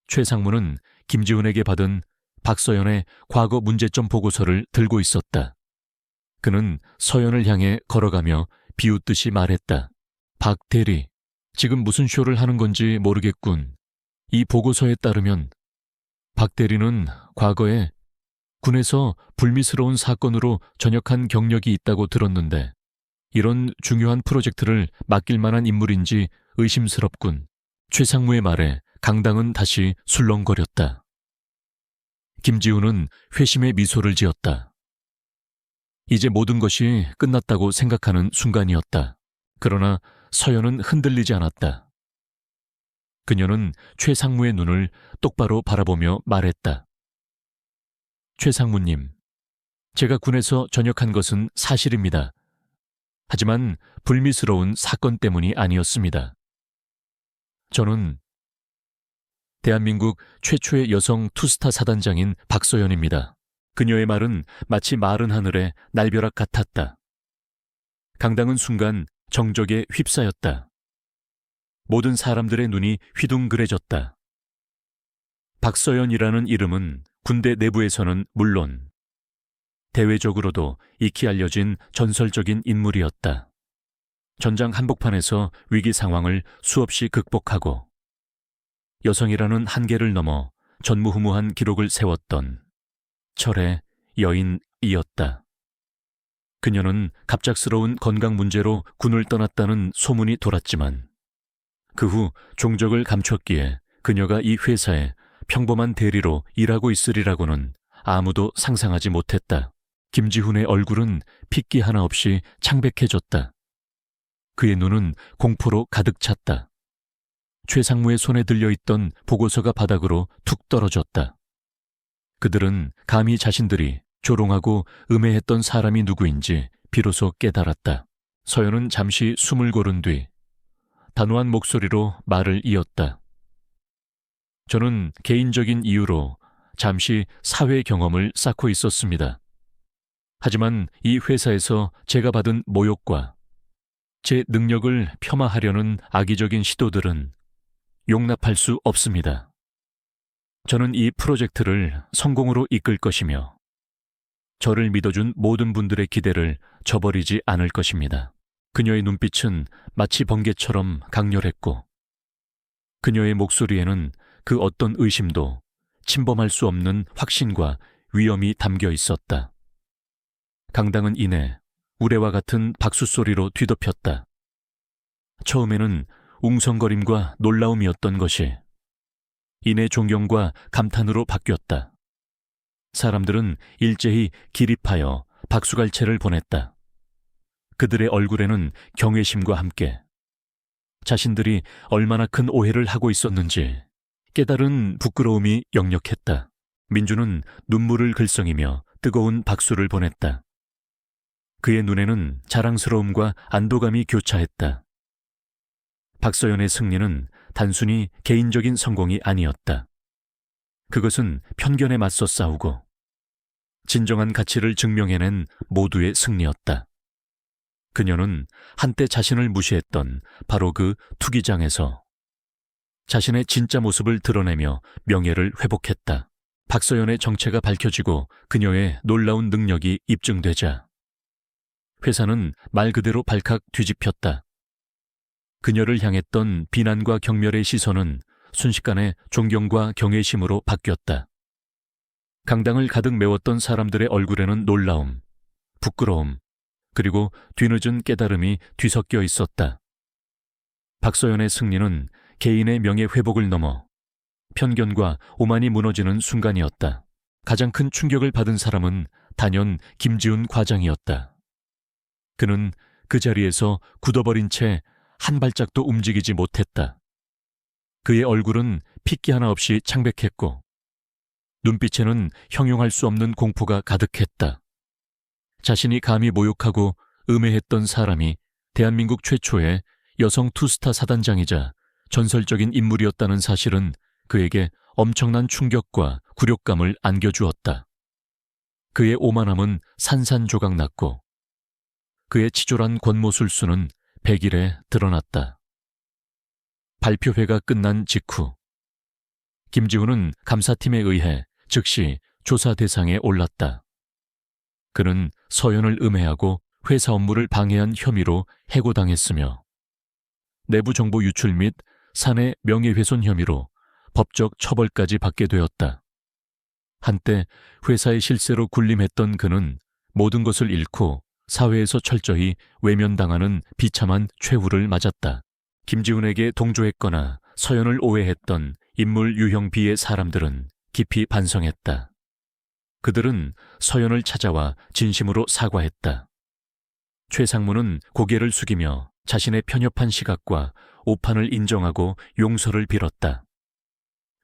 최 상무는 김지훈에게 받은 박서연의 과거 문제점 보고서를 들고 있었다. 그는 서연을 향해 걸어가며 비웃듯이 말했다. 박 대리, 지금 무슨 쇼를 하는 건지 모르겠군. 이 보고서에 따르면 박 대리는 과거에 군에서 불미스러운 사건으로 전역한 경력이 있다고 들었는데 이런 중요한 프로젝트를 맡길 만한 인물인지 의심스럽군. 최 상무의 말에 강당은 다시 술렁거렸다. 김지훈은 회심의 미소를 지었다. 이제 모든 것이 끝났다고 생각하는 순간이었다. 그러나 서연은 흔들리지 않았다. 그녀는 최 상무의 눈을 똑바로 바라보며 말했다. 최 상무님, 제가 군에서 전역한 것은 사실입니다. 하지만 불미스러운 사건 때문이 아니었습니다. 저는 대한민국 최초의 여성 투스타 사단장인 박서연입니다. 그녀의 말은 마치 마른 하늘의 날벼락 같았다. 강당은 순간 정적에 휩싸였다. 모든 사람들의 눈이 휘둥그레졌다. 박서연이라는 이름은 군대 내부에서는 물론 대외적으로도 익히 알려진 전설적인 인물이었다. 전장 한복판에서 위기 상황을 수없이 극복하고 여성이라는 한계를 넘어 전무후무한 기록을 세웠던 철의 여인이었다. 그녀는 갑작스러운 건강 문제로 군을 떠났다는 소문이 돌았지만 그 후 종적을 감췄기에 그녀가 이 회사에 평범한 대리로 일하고 있으리라고는 아무도 상상하지 못했다. 김지훈의 얼굴은 핏기 하나 없이 창백해졌다. 그의 눈은 공포로 가득 찼다. 최 상무의 손에 들려있던 보고서가 바닥으로 툭 떨어졌다. 그들은 감히 자신들이 조롱하고 음해했던 사람이 누구인지 비로소 깨달았다. 서연은 잠시 숨을 고른 뒤 단호한 목소리로 말을 이었다. 저는 개인적인 이유로 잠시 사회 경험을 쌓고 있었습니다. 하지만 이 회사에서 제가 받은 모욕과 제 능력을 폄하하려는 악의적인 시도들은 용납할 수 없습니다. 저는 이 프로젝트를 성공으로 이끌 것이며 저를 믿어준 모든 분들의 기대를 저버리지 않을 것입니다. 그녀의 눈빛은 마치 번개처럼 강렬했고 그녀의 목소리에는 그 어떤 의심도 침범할 수 없는 확신과 위엄이 담겨 있었다. 강당은 이내 우레와 같은 박수 소리로 뒤덮였다. 처음에는 웅성거림과 놀라움이었던 것이 이내 존경과 감탄으로 바뀌었다. 사람들은 일제히 기립하여 박수갈채를 보냈다. 그들의 얼굴에는 경외심과 함께 자신들이 얼마나 큰 오해를 하고 있었는지 깨달은 부끄러움이 역력했다. 민주는 눈물을 글썽이며 뜨거운 박수를 보냈다. 그의 눈에는 자랑스러움과 안도감이 교차했다. 박서연의 승리는 단순히 개인적인 성공이 아니었다. 그것은 편견에 맞서 싸우고 진정한 가치를 증명해낸 모두의 승리였다. 그녀는 한때 자신을 무시했던 바로 그 투기장에서 자신의 진짜 모습을 드러내며 명예를 회복했다. 박서연의 정체가 밝혀지고 그녀의 놀라운 능력이 입증되자 회사는 말 그대로 발칵 뒤집혔다. 그녀를 향했던 비난과 경멸의 시선은 순식간에 존경과 경외심으로 바뀌었다. 강당을 가득 메웠던 사람들의 얼굴에는 놀라움, 부끄러움, 그리고 뒤늦은 깨달음이 뒤섞여 있었다. 박서연의 승리는 개인의 명예 회복을 넘어 편견과 오만이 무너지는 순간이었다. 가장 큰 충격을 받은 사람은 단연 김지훈 과장이었다. 그는 그 자리에서 굳어버린 채 한 발짝도 움직이지 못했다. 그의 얼굴은 핏기 하나 없이 창백했고 눈빛에는 형용할 수 없는 공포가 가득했다. 자신이 감히 모욕하고 음해했던 사람이 대한민국 최초의 여성 투스타 사단장이자 전설적인 인물이었다는 사실은 그에게 엄청난 충격과 굴욕감을 안겨주었다. 그의 오만함은 산산조각 났고 그의 치졸한 권모술수는 백일에 드러났다. 발표회가 끝난 직후 김지훈은 감사팀에 의해 즉시 조사 대상에 올랐다. 그는 서연을 음해하고 회사 업무를 방해한 혐의로 해고당했으며 내부 정보 유출 및 사내 명예훼손 혐의로 법적 처벌까지 받게 되었다. 한때 회사의 실세로 군림했던 그는 모든 것을 잃고 사회에서 철저히 외면당하는 비참한 최후를 맞았다. 김지훈에게 동조했거나 서연을 오해했던 인물 유형 B의 사람들은 깊이 반성했다. 그들은 서연을 찾아와 진심으로 사과했다. 최 상무는 고개를 숙이며 자신의 편협한 시각과 오판을 인정하고 용서를 빌었다.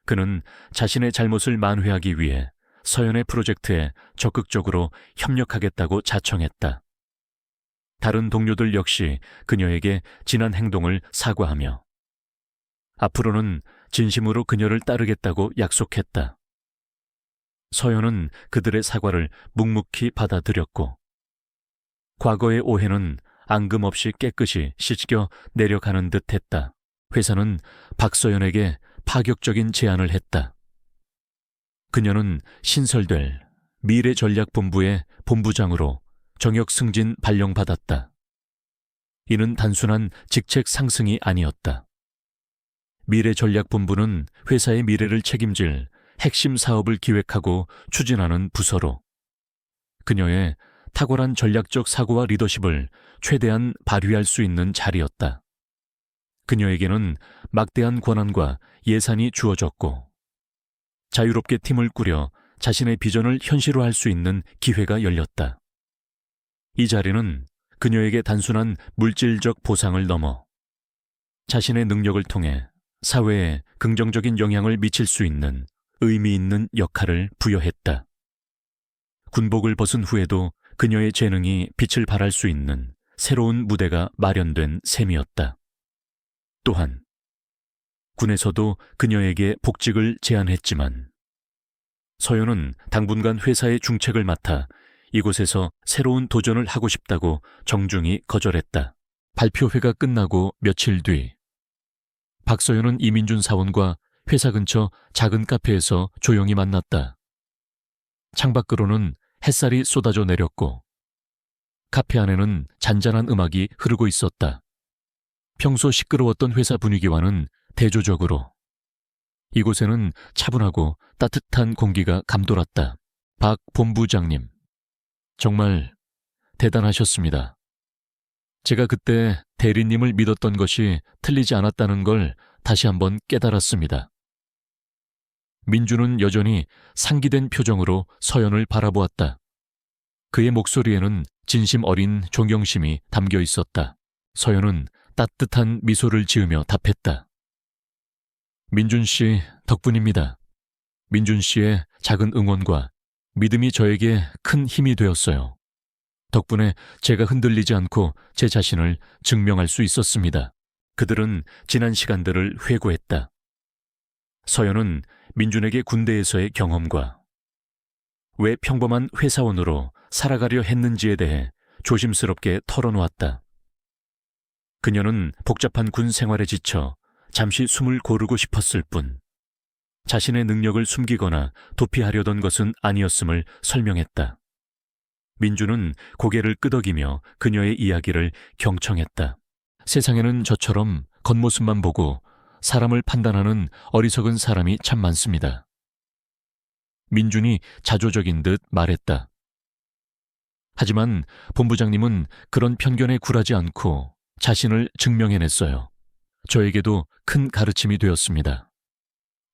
그는 자신의 잘못을 만회하기 위해 서연의 프로젝트에 적극적으로 협력하겠다고 자청했다. 다른 동료들 역시 그녀에게 지난 행동을 사과하며 앞으로는 진심으로 그녀를 따르겠다고 약속했다. 서연은 그들의 사과를 묵묵히 받아들였고 과거의 오해는 앙금없이 깨끗이 씻겨 내려가는 듯했다. 회사는 박서연에게 파격적인 제안을 했다. 그녀는 신설될 미래전략본부의 본부장으로 정역 승진 발령받았다. 이는 단순한 직책 상승이 아니었다. 미래전략본부는 회사의 미래를 책임질 핵심 사업을 기획하고 추진하는 부서로 그녀의 탁월한 전략적 사고와 리더십을 최대한 발휘할 수 있는 자리였다. 그녀에게는 막대한 권한과 예산이 주어졌고 자유롭게 팀을 꾸려 자신의 비전을 현실화할 수 있는 기회가 열렸다. 이 자리는 그녀에게 단순한 물질적 보상을 넘어 자신의 능력을 통해 사회에 긍정적인 영향을 미칠 수 있는 의미 있는 역할을 부여했다. 군복을 벗은 후에도 그녀의 재능이 빛을 발할 수 있는 새로운 무대가 마련된 셈이었다. 또한 군에서도 그녀에게 복직을 제안했지만 서연은 당분간 회사의 중책을 맡아 이곳에서 새로운 도전을 하고 싶다고 정중히 거절했다. 발표회가 끝나고 며칠 뒤 박서연은 이민준 사원과 회사 근처 작은 카페에서 조용히 만났다. 창밖으로는 햇살이 쏟아져 내렸고 카페 안에는 잔잔한 음악이 흐르고 있었다. 평소 시끄러웠던 회사 분위기와는 대조적으로 이곳에는 차분하고 따뜻한 공기가 감돌았다. 박 본부장님, 정말 대단하셨습니다. 제가 그때 대리님을 믿었던 것이 틀리지 않았다는 걸 다시 한번 깨달았습니다. 민주는 여전히 상기된 표정으로 서연을 바라보았다. 그의 목소리에는 진심 어린 존경심이 담겨 있었다. 서연은 따뜻한 미소를 지으며 답했다. 민준 씨 덕분입니다. 민준 씨의 작은 응원과 믿음이 저에게 큰 힘이 되었어요. 덕분에 제가 흔들리지 않고 제 자신을 증명할 수 있었습니다. 그들은 지난 시간들을 회고했다. 서연은 민준에게 군대에서의 경험과 왜 평범한 회사원으로 살아가려 했는지에 대해 조심스럽게 털어놓았다. 그녀는 복잡한 군 생활에 지쳐 잠시 숨을 고르고 싶었을 뿐 자신의 능력을 숨기거나 도피하려던 것은 아니었음을 설명했다. 민주는 고개를 끄덕이며 그녀의 이야기를 경청했다. 세상에는 저처럼 겉모습만 보고 사람을 판단하는 어리석은 사람이 참 많습니다. 민준이 자조적인 듯 말했다. 하지만 본부장님은 그런 편견에 굴하지 않고 자신을 증명해냈어요. 저에게도 큰 가르침이 되었습니다.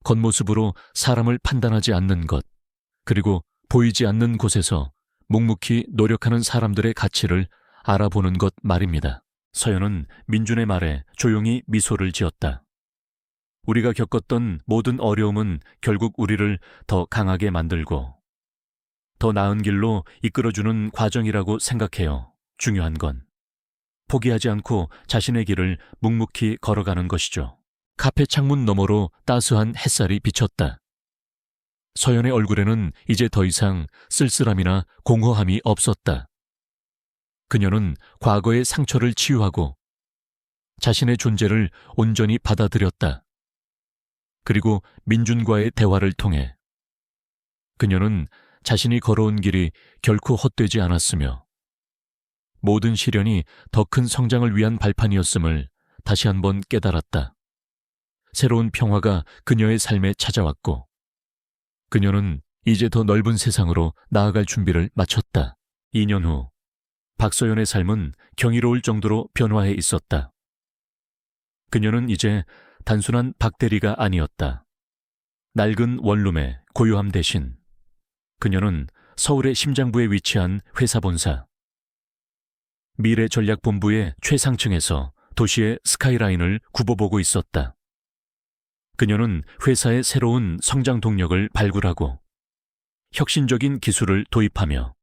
겉모습으로 사람을 판단하지 않는 것, 그리고 보이지 않는 곳에서 묵묵히 노력하는 사람들의 가치를 알아보는 것 말입니다. 서연은 민준의 말에 조용히 미소를 지었다. 우리가 겪었던 모든 어려움은 결국 우리를 더 강하게 만들고 더 나은 길로 이끌어주는 과정이라고 생각해요. 중요한 건 포기하지 않고 자신의 길을 묵묵히 걸어가는 것이죠. 카페 창문 너머로 따스한 햇살이 비쳤다. 서연의 얼굴에는 이제 더 이상 쓸쓸함이나 공허함이 없었다. 그녀는 과거의 상처를 치유하고 자신의 존재를 온전히 받아들였다. 그리고 민준과의 대화를 통해 그녀는 자신이 걸어온 길이 결코 헛되지 않았으며 모든 시련이 더 큰 성장을 위한 발판이었음을 다시 한번 깨달았다. 새로운 평화가 그녀의 삶에 찾아왔고 그녀는 이제 더 넓은 세상으로 나아갈 준비를 마쳤다. 2년 후 박서연의 삶은 경이로울 정도로 변화해 있었다. 그녀는 이제 단순한 박대리가 아니었다. 낡은 원룸의 고요함 대신 그녀는 서울의 심장부에 위치한 회사 본사, 미래전략본부의 최상층에서 도시의 스카이라인을 굽어보고 있었다. 그녀는 회사의 새로운 성장 동력을 발굴하고 혁신적인 기술을 도입하며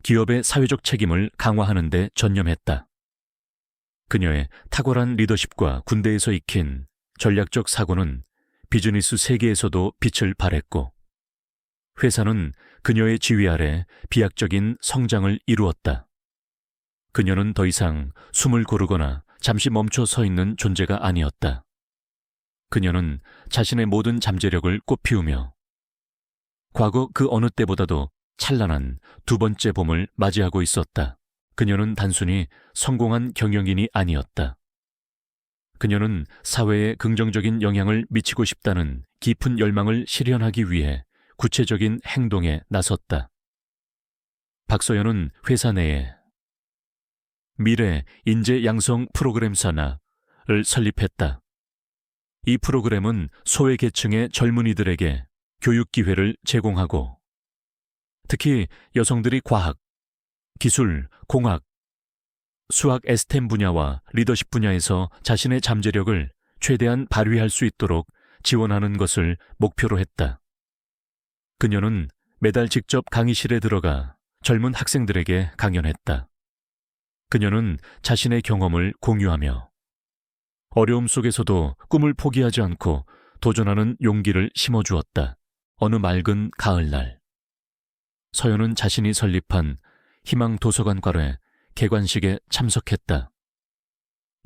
기업의 사회적 책임을 강화하는 데 전념했다. 그녀의 탁월한 리더십과 군대에서 익힌 전략적 사고는 비즈니스 세계에서도 빛을 발했고 회사는 그녀의 지휘 아래 비약적인 성장을 이루었다. 그녀는 더 이상 숨을 고르거나 잠시 멈춰 서 있는 존재가 아니었다. 그녀는 자신의 모든 잠재력을 꽃피우며 과거 그 어느 때보다도 찬란한 두 번째 봄을 맞이하고 있었다. 그녀는 단순히 성공한 경영인이 아니었다. 그녀는 사회에 긍정적인 영향을 미치고 싶다는 깊은 열망을 실현하기 위해 구체적인 행동에 나섰다. 박서연은 회사 내에 미래 인재 양성 프로그램 산하를 설립했다. 이 프로그램은 소외계층의 젊은이들에게 교육 기회를 제공하고 특히 여성들이 과학, 기술, 공학, 수학 에스템 분야와 리더십 분야에서 자신의 잠재력을 최대한 발휘할 수 있도록 지원하는 것을 목표로 했다. 그녀는 매달 직접 강의실에 들어가 젊은 학생들에게 강연했다. 그녀는 자신의 경험을 공유하며 어려움 속에서도 꿈을 포기하지 않고 도전하는 용기를 심어주었다. 어느 맑은 가을날, 서연은 자신이 설립한 희망 도서관과의 개관식에 참석했다.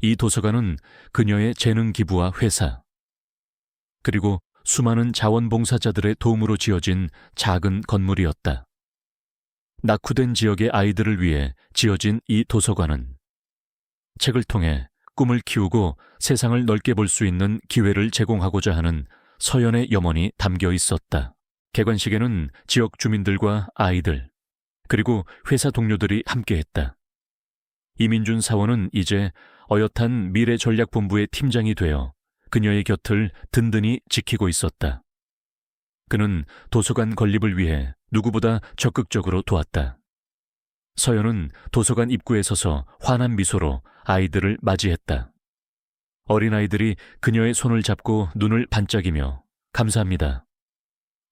이 도서관은 그녀의 재능 기부와 회사, 그리고 수많은 자원봉사자들의 도움으로 지어진 작은 건물이었다. 낙후된 지역의 아이들을 위해 지어진 이 도서관은 책을 통해 꿈을 키우고 세상을 넓게 볼 수 있는 기회를 제공하고자 하는 서연의 염원이 담겨 있었다. 개관식에는 지역 주민들과 아이들, 그리고 회사 동료들이 함께했다. 이민준 사원은 이제 어엿한 미래전략본부의 팀장이 되어 그녀의 곁을 든든히 지키고 있었다. 그는 도서관 건립을 위해 누구보다 적극적으로 도왔다. 서연은 도서관 입구에 서서 환한 미소로 아이들을 맞이했다. 어린아이들이 그녀의 손을 잡고 눈을 반짝이며 감사합니다.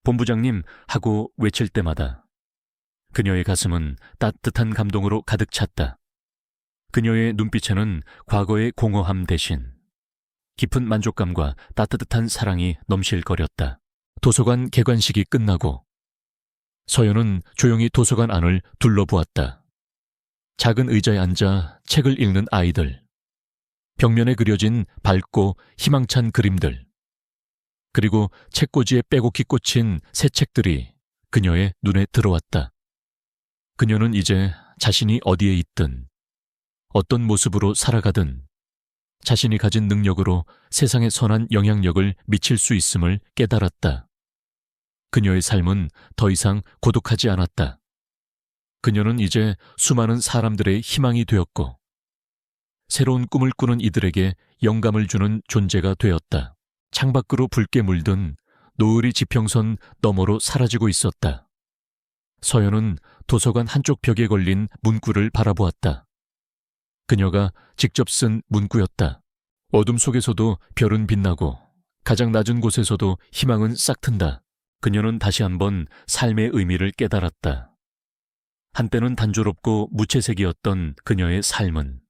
본부장님 하고 외칠 때마다 그녀의 가슴은 따뜻한 감동으로 가득 찼다. 그녀의 눈빛에는 과거의 공허함 대신 깊은 만족감과 따뜻한 사랑이 넘실거렸다. 도서관 개관식이 끝나고 서연은 조용히 도서관 안을 둘러보았다. 작은 의자에 앉아 책을 읽는 아이들, 벽면에 그려진 밝고 희망찬 그림들, 그리고 책꽂이에 빼곡히 꽂힌 새 책들이 그녀의 눈에 들어왔다. 그녀는 이제 자신이 어디에 있든, 어떤 모습으로 살아가든 자신이 가진 능력으로 세상에 선한 영향력을 미칠 수 있음을 깨달았다. 그녀의 삶은 더 이상 고독하지 않았다. 그녀는 이제 수많은 사람들의 희망이 되었고, 새로운 꿈을 꾸는 이들에게 영감을 주는 존재가 되었다. 창밖으로 붉게 물든 노을이 지평선 너머로 사라지고 있었다. 서연은 도서관 한쪽 벽에 걸린 문구를 바라보았다. 그녀가 직접 쓴 문구였다. 어둠 속에서도 별은 빛나고 가장 낮은 곳에서도 희망은 싹튼다. 그녀는 다시 한번 삶의 의미를 깨달았다. 한때는 단조롭고 무채색이었던 그녀의 삶은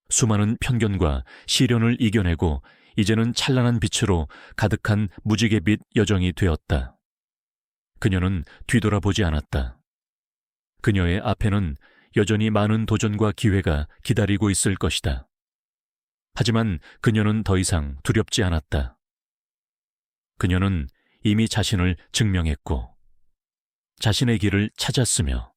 수많은 편견과 시련을 이겨내고 이제는 찬란한 빛으로 가득한 무지개빛 여정이 되었다. 그녀는 뒤돌아보지 않았다. 그녀의 앞에는 여전히 많은 도전과 기회가 기다리고 있을 것이다. 하지만 그녀는 더 이상 두렵지 않았다. 그녀는 이미 자신을 증명했고 자신의 길을 찾았으며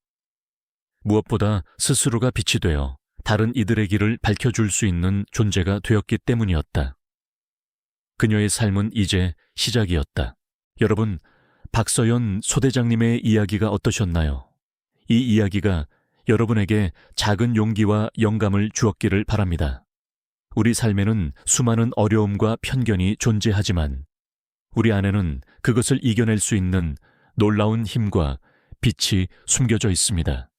무엇보다 스스로가 빛이 되어 다른 이들의 길을 밝혀줄 수 있는 존재가 되었기 때문이었다. 그녀의 삶은 이제 시작이었다. 여러분, 박서연 소대장님의 이야기가 어떠셨나요? 이 이야기가 여러분에게 작은 용기와 영감을 주었기를 바랍니다. 우리 삶에는 수많은 어려움과 편견이 존재하지만 우리 안에는 그것을 이겨낼 수 있는 놀라운 힘과 빛이 숨겨져 있습니다.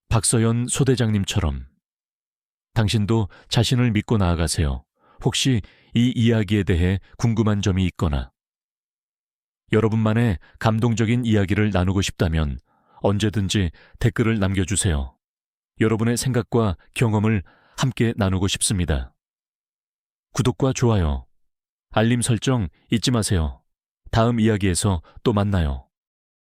박서연 소대장님처럼 당신도 자신을 믿고 나아가세요. 혹시 이 이야기에 대해 궁금한 점이 있거나 여러분만의 감동적인 이야기를 나누고 싶다면 언제든지 댓글을 남겨주세요. 여러분의 생각과 경험을 함께 나누고 싶습니다. 구독과 좋아요, 알림 설정 잊지 마세요. 다음 이야기에서 또 만나요.